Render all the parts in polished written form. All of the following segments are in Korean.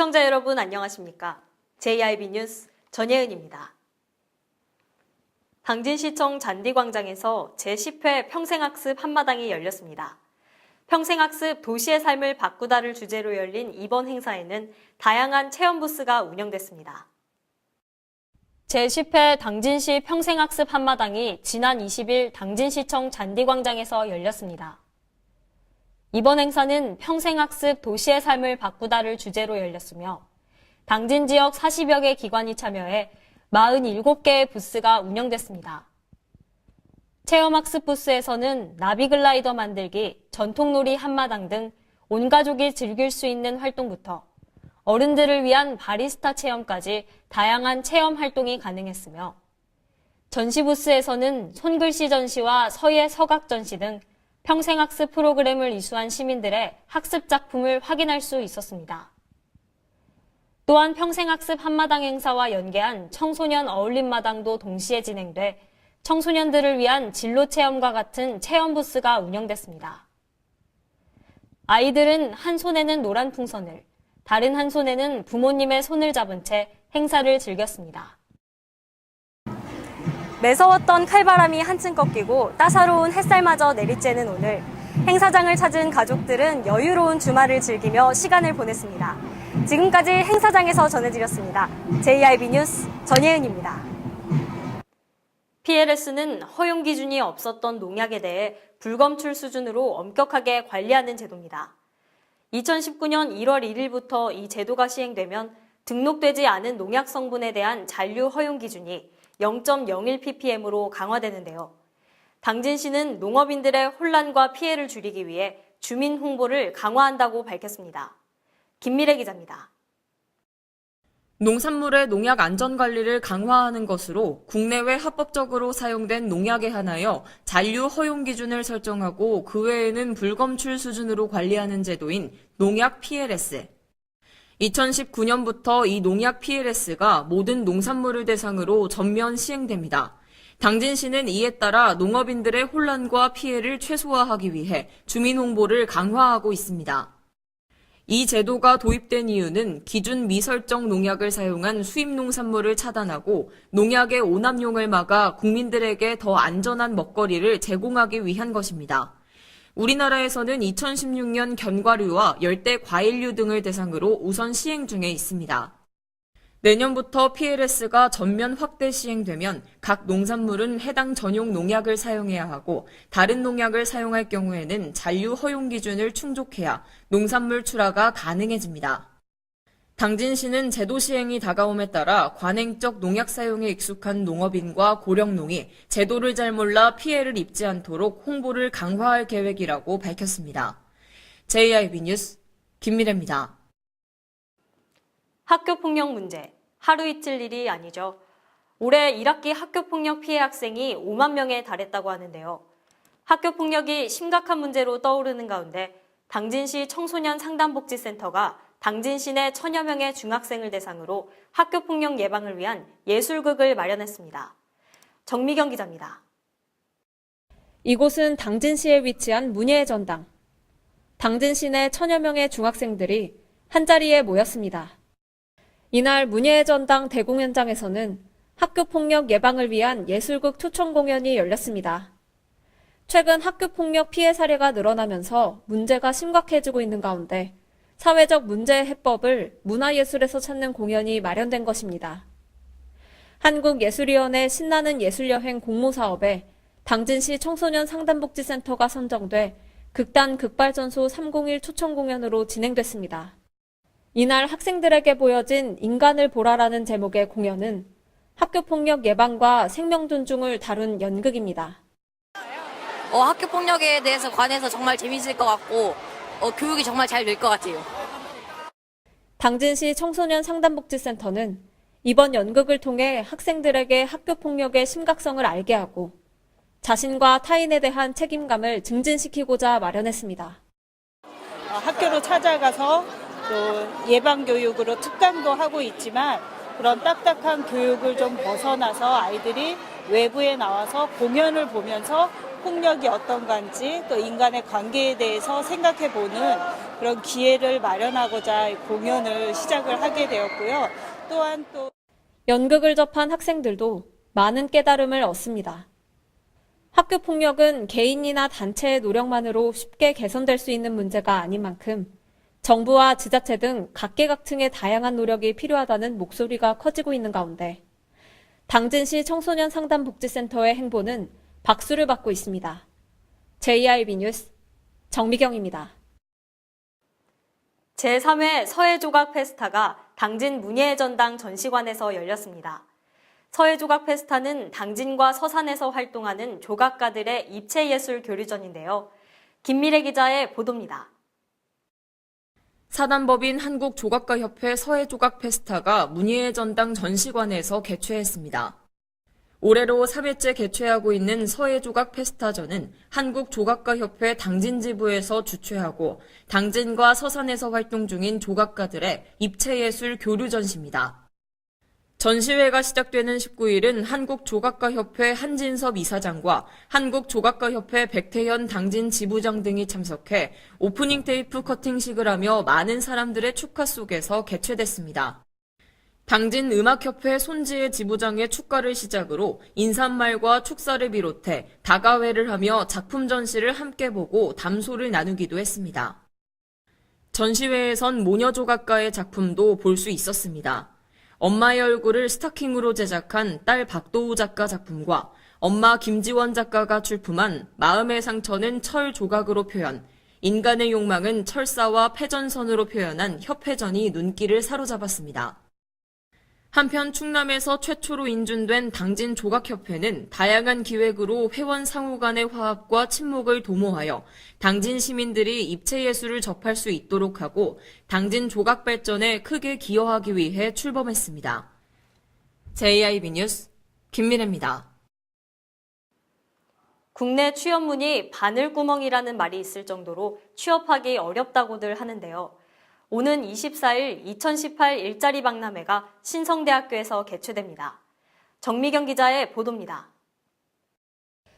시청자 여러분 안녕하십니까? JIB 뉴스 전예은입니다. 당진시청 잔디광장에서 제10회 평생학습 한마당이 열렸습니다. 평생학습 도시의 삶을 바꾸다를 주제로 열린 이번 행사에는 다양한 체험 부스가 운영됐습니다. 제10회 당진시 평생학습 한마당이 지난 20일 당진시청 잔디광장에서 열렸습니다. 이번 행사는 평생학습 도시의 삶을 바꾸다를 주제로 열렸으며 당진 지역 40여 개 기관이 참여해 47개의 부스가 운영됐습니다. 체험학습 부스에서는 나비글라이더 만들기, 전통놀이 한마당 등 온 가족이 즐길 수 있는 활동부터 어른들을 위한 바리스타 체험까지 다양한 체험 활동이 가능했으며 전시 부스에서는 손글씨 전시와 서예 서각 전시 등 평생학습 프로그램을 이수한 시민들의 학습 작품을 확인할 수 있었습니다. 또한 평생학습 한마당 행사와 연계한 청소년 어울림마당도 동시에 진행돼 청소년들을 위한 진로 체험과 같은 체험 부스가 운영됐습니다. 아이들은 한 손에는 노란 풍선을, 다른 한 손에는 부모님의 손을 잡은 채 행사를 즐겼습니다. 매서웠던 칼바람이 한층 꺾이고 따사로운 햇살마저 내리쬐는 오늘, 행사장을 찾은 가족들은 여유로운 주말을 즐기며 시간을 보냈습니다. 지금까지 행사장에서 전해드렸습니다. JIB 뉴스 전예은입니다. PLS는 허용 기준이 없었던 농약에 대해 불검출 수준으로 엄격하게 관리하는 제도입니다. 2019년 1월 1일부터 이 제도가 시행되면 등록되지 않은 농약 성분에 대한 잔류 허용 기준이 0.01ppm으로 강화되는데요. 당진시는 농업인들의 혼란과 피해를 줄이기 위해 주민 홍보를 강화한다고 밝혔습니다. 김미래 기자입니다. 농산물의 농약 안전관리를 강화하는 것으로 국내외 합법적으로 사용된 농약에 한하여 잔류 허용 기준을 설정하고 그 외에는 불검출 수준으로 관리하는 제도인 농약 PLS. 2019년부터 이 농약 PLS가 모든 농산물을 대상으로 전면 시행됩니다. 당진시는 이에 따라 농업인들의 혼란과 피해를 최소화하기 위해 주민 홍보를 강화하고 있습니다. 이 제도가 도입된 이유는 기준 미설정 농약을 사용한 수입 농산물을 차단하고 농약의 오남용을 막아 국민들에게 더 안전한 먹거리를 제공하기 위한 것입니다. 우리나라에서는 2016년 견과류와 열대 과일류 등을 대상으로 우선 시행 중에 있습니다. 내년부터 PLS가 전면 확대 시행되면 각 농산물은 해당 전용 농약을 사용해야 하고 다른 농약을 사용할 경우에는 잔류 허용 기준을 충족해야 농산물 출하가 가능해집니다. 당진시는 제도 시행이 다가옴에 따라 관행적 농약 사용에 익숙한 농업인과 고령농이 제도를 잘 몰라 피해를 입지 않도록 홍보를 강화할 계획이라고 밝혔습니다. JIB 뉴스 김미래입니다. 학교폭력 문제, 하루 이틀 일이 아니죠. 올해 1학기 학교폭력 피해 학생이 5만 명에 달했다고 하는데요. 학교폭력이 심각한 문제로 떠오르는 가운데 당진시 청소년 상담복지센터가 당진시 내 1000여 명의 중학생을 대상으로 학교폭력 예방을 위한 예술극을 마련했습니다. 정미경 기자입니다. 이곳은 당진시에 위치한 문예의 전당. 당진시 내 1000여 명의 중학생들이 한자리에 모였습니다. 이날 문예의 전당 대공연장에서는 학교폭력 예방을 위한 예술극 초청 공연이 열렸습니다. 최근 학교폭력 피해 사례가 늘어나면서 문제가 심각해지고 있는 가운데 사회적 문제 해법을 문화예술에서 찾는 공연이 마련된 것입니다. 한국예술위원회 신나는 예술여행 공모사업에 당진시 청소년 상담복지센터가 선정돼 극단 극발전소 301 초청 공연으로 진행됐습니다. 이날 학생들에게 보여진 인간을 보라라는 제목의 공연은 학교폭력 예방과 생명 존중을 다룬 연극입니다. 학교폭력에 대해서 관해서 정말 재밌을 것 같고 교육이 정말 잘 될 것 같아요. 당진시 청소년 상담복지센터는 이번 연극을 통해 학생들에게 학교폭력의 심각성을 알게 하고 자신과 타인에 대한 책임감을 증진시키고자 마련했습니다. 학교로 찾아가서 또 예방교육으로 특강도 하고 있지만 그런 딱딱한 교육을 좀 벗어나서 아이들이 외부에 나와서 공연을 보면서 폭력이 어떤 건지 또 인간의 관계에 대해서 생각해보는 그런 기회를 마련하고자 공연을 시작을 하게 되었고요. 또한 또 연극을 접한 학생들도 많은 깨달음을 얻습니다. 학교 폭력은 개인이나 단체의 노력만으로 쉽게 개선될 수 있는 문제가 아닌 만큼 정부와 지자체 등 각계각층의 다양한 노력이 필요하다는 목소리가 커지고 있는 가운데 당진시 청소년 상담복지센터의 행보는 박수를 받고 있습니다. JIB 뉴스 정미경입니다. 제3회 서해조각 페스타가 당진 문예의 전당 전시관에서 열렸습니다. 서해조각 페스타는 당진과 서산에서 활동하는 조각가들의 입체예술 교류전인데요. 김미래 기자의 보도입니다. 사단법인 한국조각가협회 서해조각 페스타가 문예의 전당 전시관에서 개최했습니다. 올해로 3회째 개최하고 있는 서해조각 페스타전은 한국조각가협회 당진지부에서 주최하고 당진과 서산에서 활동 중인 조각가들의 입체예술 교류 전시입니다. 전시회가 시작되는 19일은 한국조각가협회 한진섭 이사장과 한국조각가협회 백태현 당진 지부장 등이 참석해 오프닝 테이프 커팅식을 하며 많은 사람들의 축하 속에서 개최됐습니다. 당진 음악협회 손지혜 지부장의 축가를 시작으로 인사말과 축사를 비롯해 다가회를 하며 작품 전시를 함께 보고 담소를 나누기도 했습니다. 전시회에선 모녀조각가의 작품도 볼 수 있었습니다. 엄마의 얼굴을 스타킹으로 제작한 딸 박도우 작가 작품과 엄마 김지원 작가가 출품한 마음의 상처는 철 조각으로 표현, 인간의 욕망은 철사와 패전선으로 표현한 협회전이 눈길을 사로잡았습니다. 한편 충남에서 최초로 인준된 당진 조각협회는 다양한 기획으로 회원 상호 간의 화합과 친목을 도모하여 당진 시민들이 입체예술을 접할 수 있도록 하고 당진 조각 발전에 크게 기여하기 위해 출범했습니다. JIB 뉴스 김민혜입니다. 국내 취업문이 바늘구멍이라는 말이 있을 정도로 취업하기 어렵다고들 하는데요. 오는 24일 2018 일자리 박람회가 신성대학교에서 개최됩니다. 정미경 기자의 보도입니다.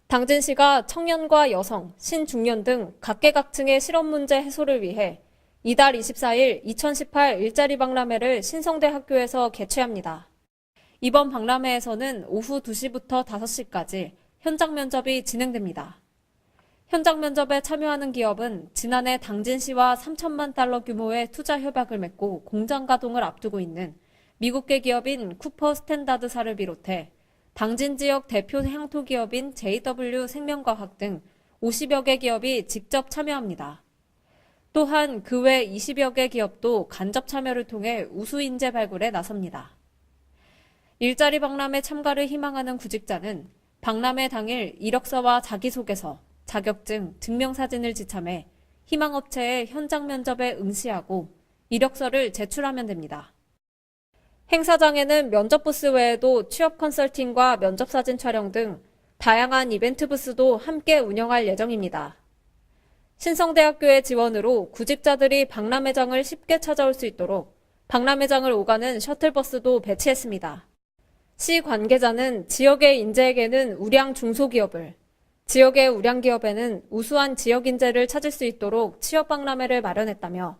당진시가 청년과 여성, 신중년 등 각계각층의 실업 문제 해소를 위해 이달 24일 2018 일자리 박람회를 신성대학교에서 개최합니다. 이번 박람회에서는 오후 2시부터 5시까지 현장 면접이 진행됩니다. 현장 면접에 참여하는 기업은 지난해 당진시와 3천만 달러 규모의 투자 협약을 맺고 공장 가동을 앞두고 있는 미국계 기업인 쿠퍼 스탠다드사를 비롯해 당진 지역 대표 향토 기업인 JW 생명과학 등 50여 개 기업이 직접 참여합니다. 또한 그 외 20여 개 기업도 간접 참여를 통해 우수 인재 발굴에 나섭니다. 일자리 박람회 참가를 희망하는 구직자는 박람회 당일 이력서와 자기소개서, 자격증, 증명사진을 지참해 희망업체의 현장 면접에 응시하고 이력서를 제출하면 됩니다. 행사장에는 면접 부스 외에도 취업 컨설팅과 면접사진 촬영 등 다양한 이벤트 부스도 함께 운영할 예정입니다. 신성대학교의 지원으로 구직자들이 박람회장을 쉽게 찾아올 수 있도록 박람회장을 오가는 셔틀버스도 배치했습니다. 시 관계자는 지역의 인재에게는 우량 중소기업을, 지역의 우량기업에는 우수한 지역 인재를 찾을 수 있도록 취업박람회를 마련했다며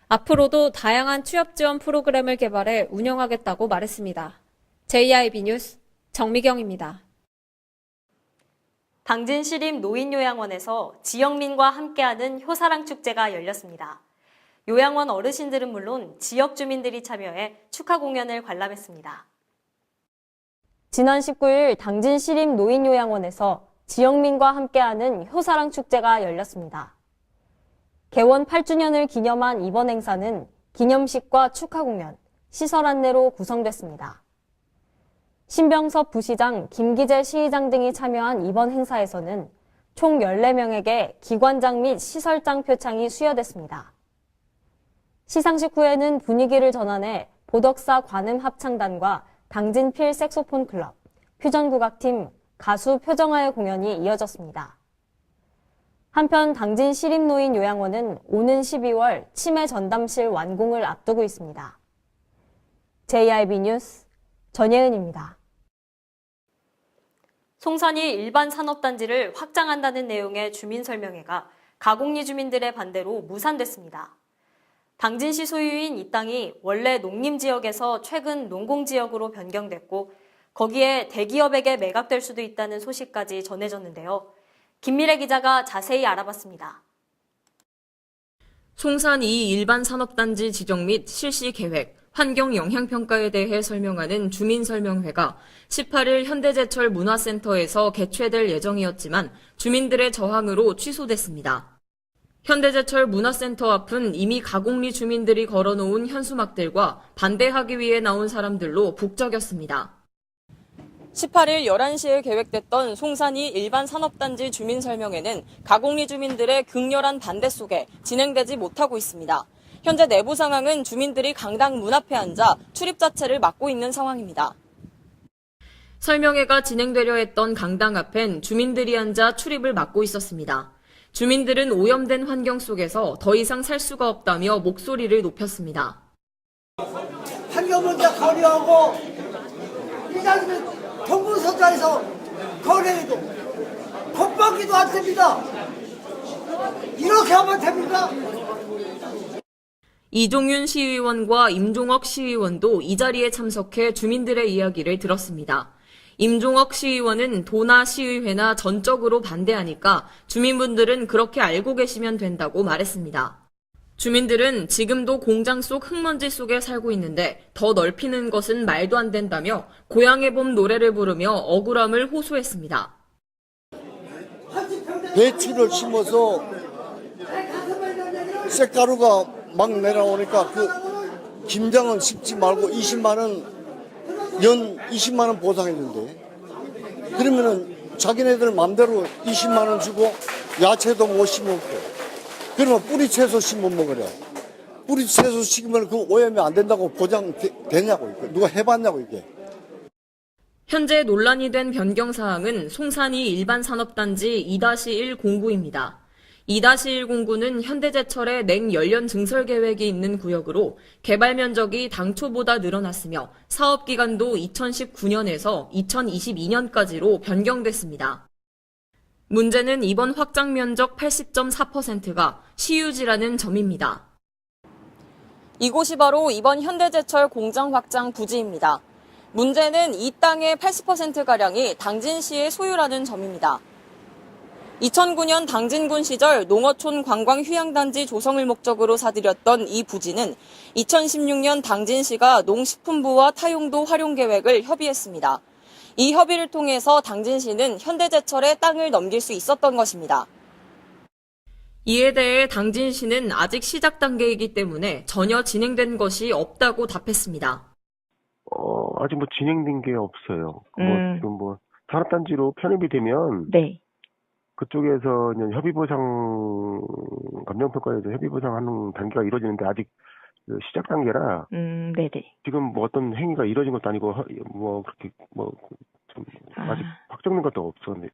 앞으로도 다양한 취업 지원 프로그램을 개발해 운영하겠다고 말했습니다. JIB 뉴스 정미경입니다. 당진시립 노인요양원에서 지역민과 함께하는 효사랑 축제가 열렸습니다. 요양원 어르신들은 물론 지역 주민들이 참여해 축하 공연을 관람했습니다. 지난 19일 당진시립 노인요양원에서 지역민과 함께하는 효사랑 축제가 열렸습니다. 개원 8주년을 기념한 이번 행사는 기념식과 축하 공연, 시설 안내로 구성됐습니다. 신병섭 부시장, 김기재 시의장 등이 참여한 이번 행사에서는 총 14명에게 기관장 및 시설장 표창이 수여됐습니다. 시상식 후에는 분위기를 전환해 보덕사 관음 합창단과 당진 필 색소폰 클럽, 퓨전국악팀, 가수 표정아의 공연이 이어졌습니다. 한편 당진 시립노인요양원은 오는 12월 치매 전담실 완공을 앞두고 있습니다. JIB 뉴스 전예은입니다. 송산이 일반 산업단지를 확장한다는 내용의 주민설명회가 가곡리 주민들의 반대로 무산됐습니다. 당진시 소유인 이 땅이 원래 농림지역에서 최근 농공지역으로 변경됐고 거기에 대기업에게 매각될 수도 있다는 소식까지 전해졌는데요. 김미래 기자가 자세히 알아봤습니다. 송산 2 일반 산업단지 지정 및 실시 계획, 환경 영향평가에 대해 설명하는 주민설명회가 18일 현대제철 문화센터에서 개최될 예정이었지만 주민들의 저항으로 취소됐습니다. 현대제철 문화센터 앞은 이미 가곡리 주민들이 걸어놓은 현수막들과 반대하기 위해 나온 사람들로 북적였습니다. 18일 11시에 계획됐던 송산이 일반 산업단지 주민설명회는 가곡리 주민들의 극렬한 반대 속에 진행되지 못하고 있습니다. 현재 내부 상황은 주민들이 강당 문 앞에 앉아 출입 자체를 막고 있는 상황입니다. 설명회가 진행되려 했던 강당 앞엔 주민들이 앉아 출입을 막고 있었습니다. 주민들은 오염된 환경 속에서 더 이상 살 수가 없다며 목소리를 높였습니다. 환경 문제 거래하고 이장님 동부서장에서 거래해도 겉바기도 안 됩니다. 이렇게 하면 됩니까? 이종윤 시의원과 임종억 시의원도 이 자리에 참석해 주민들의 이야기를 들었습니다. 임종억 시의원은 도나 시의회나 전적으로 반대하니까 주민분들은 그렇게 알고 계시면 된다고 말했습니다. 주민들은 지금도 공장 속 흙먼지 속에 살고 있는데 더 넓히는 것은 말도 안 된다며 고향의 봄 노래를 부르며 억울함을 호소했습니다. 배추를 심어서 쇳가루가 막 내려오니까 그 김장은 심지 말고 20만 원 연 20만 원 보상했는데 그러면은 자기네들 맘대로 20만 원 주고 야채도 못 심었고 그러면 뿌리 채소 심어 먹으래. 뿌리 채소 심으면 그 오염이 안 된다고 보장되냐고 누가 해봤냐고 이게. 현재 논란이 된 변경 사항은 송산이 일반 산업단지 2-1 공구입니다. 2-1 공구는 현대제철의 냉연료 증설 계획이 있는 구역으로 개발 면적이 당초보다 늘어났으며 사업 기간도 2019년에서 2022년까지로 변경됐습니다. 문제는 이번 확장 면적 80.4%가 시유지라는 점입니다. 이곳이 바로 이번 현대제철 공장 확장 부지입니다. 문제는 이 땅의 80%가량이 당진시의 소유라는 점입니다. 2009년 당진군 시절 농어촌 관광휴양단지 조성을 목적으로 사들였던 이 부지는 2016년 당진시가 농식품부와 타용도 활용 계획을 협의했습니다. 이 협의를 통해서 당진시는 현대제철에 땅을 넘길 수 있었던 것입니다. 이에 대해 당진시는 아직 시작 단계이기 때문에 전혀 진행된 것이 없다고 답했습니다. 아직 진행된 게 없어요. 지금 산업단지로 편입이 되면 네. 그쪽에서 이제 협의보상 감정평가에서 협의보상하는 단계가 이루어지는데 아직 시작 단계라. 네네. 지금 어떤 행위가 이루어진 것도 아니고 그렇게 좀 아직 확정된 것도 없었는데.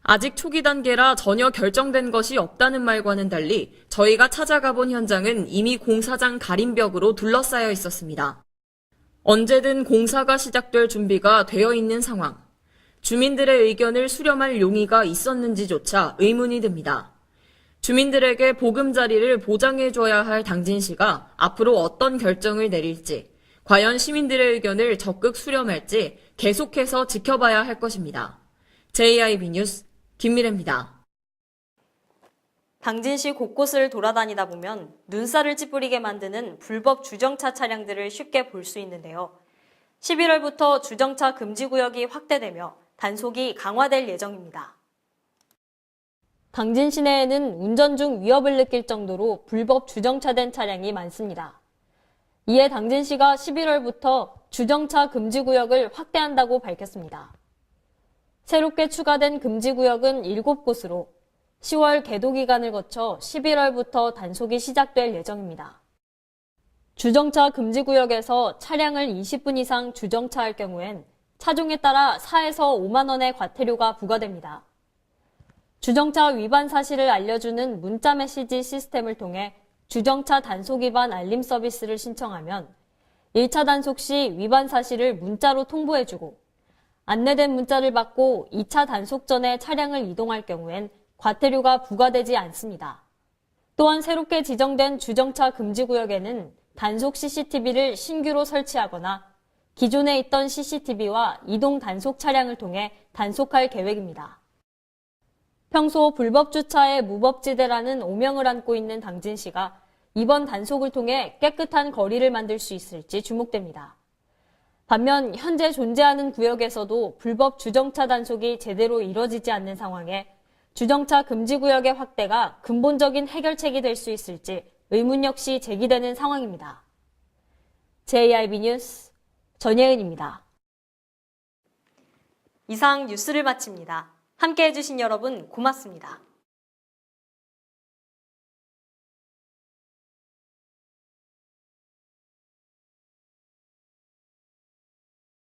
아직 초기 단계라 전혀 결정된 것이 없다는 말과는 달리 저희가 찾아가 본 현장은 이미 공사장 가림벽으로 둘러싸여 있었습니다. 언제든 공사가 시작될 준비가 되어 있는 상황. 주민들의 의견을 수렴할 용의가 있었는지조차 의문이 듭니다. 주민들에게 보금자리를 보장해줘야 할 당진시가 앞으로 어떤 결정을 내릴지, 과연 시민들의 의견을 적극 수렴할지 계속해서 지켜봐야 할 것입니다. JIB 뉴스 김미래입니다. 당진시 곳곳을 돌아다니다 보면 눈살을 찌푸리게 만드는 불법 주정차 차량들을 쉽게 볼 수 있는데요. 11월부터 주정차 금지구역이 확대되며 단속이 강화될 예정입니다. 당진 시내에는 운전 중 위협을 느낄 정도로 불법 주정차된 차량이 많습니다. 이에 당진시가 11월부터 주정차 금지구역을 확대한다고 밝혔습니다. 새롭게 추가된 금지구역은 7곳으로 10월 개도 기간을 거쳐 11월부터 단속이 시작될 예정입니다. 주정차 금지구역에서 차량을 20분 이상 주정차할 경우엔 차종에 따라 4에서 5만 원의 과태료가 부과됩니다. 주정차 위반 사실을 알려주는 문자 메시지 시스템을 통해 주정차 단속 위반 알림 서비스를 신청하면 1차 단속 시 위반 사실을 문자로 통보해주고 안내된 문자를 받고 2차 단속 전에 차량을 이동할 경우엔 과태료가 부과되지 않습니다. 또한 새롭게 지정된 주정차 금지구역에는 단속 CCTV를 신규로 설치하거나 기존에 있던 CCTV와 이동 단속 차량을 통해 단속할 계획입니다. 평소 불법 주차의 무법지대라는 오명을 안고 있는 당진시가 이번 단속을 통해 깨끗한 거리를 만들 수 있을지 주목됩니다. 반면 현재 존재하는 구역에서도 불법 주정차 단속이 제대로 이뤄지지 않는 상황에 주정차 금지구역의 확대가 근본적인 해결책이 될 수 있을지 의문 역시 제기되는 상황입니다. JIB 뉴스 전예은입니다. 이상 뉴스를 마칩니다. 함께해 주신 여러분 고맙습니다.